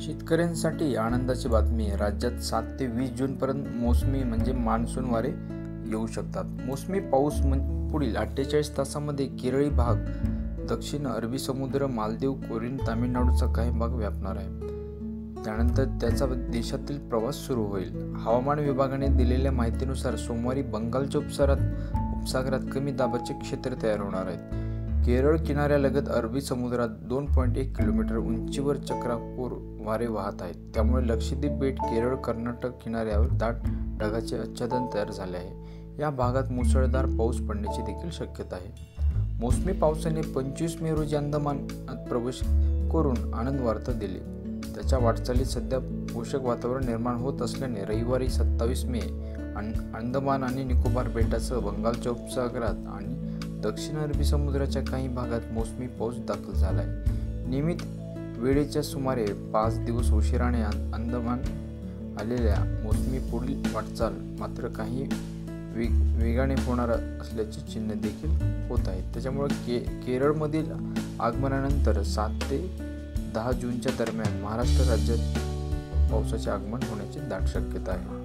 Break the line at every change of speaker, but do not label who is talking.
शेतकऱ्यांसाठी आनंदाची बातमी आहे. राज्यात 7 ते 20 जूनपर्यंत मोसमी म्हणजे मान्सून वारे येऊ शकतात. मोसमी पाऊस पुढील 48 तासांमध्ये केरळी भाग, दक्षिण अरबी समुद्र, मालदीव, कोरिन, तामिळनाडूचा काही भाग व्यापणार आहे. त्यानंतर त्याचा देशातील प्रवास सुरू होईल. हवामान विभागाने दिलेल्या माहितीनुसार सोमवारी बंगालच्या उपसागरात कमी दाबाचे क्षेत्र तयार होणार आहेत. केरळ किनाऱ्यालगत अरबी समुद्रात 2.1 किलोमीटर उंचीवर चक्रापूर वारे वाहत आहेत. त्यामुळे लक्षद्वीप बेट, केरळ, कर्नाटक किनाऱ्यावर दाट ढगाचे आच्छादन तयार झाले आहे. या भागात मुसळधार पाऊस पडण्याची देखील शक्यता आहे. मोसमी पावसाने 25 मे रोजी अंदमानात प्रवेश करून आनंद वार्ता दिली. त्याच्या वाटचालीत सध्या पोषक वातावरण निर्माण होत असल्याने रविवारी 27 मे अंदमान आणि निकोबार बेटासह बंगालच्या उपसागरात आणि दक्षिण अरबी समुद्राच्या काही भागात मोसमी पाऊस दाखल झाला आहे. नियमित वेळेच्या सुमारे 5 दिवस उशिराने अंदमान आलेल्या मोसमी पुढील वाटचाल मात्र काही वेगाने होणार असल्याचे चिन्ह देखील होत आहेत. त्याच्यामुळे केरळमधील आगमनानंतर 7 ते 10 जूनच्या दरम्यान महाराष्ट्र राज्यात पावसाचे आगमन होण्याची दाट शक्यता आहे.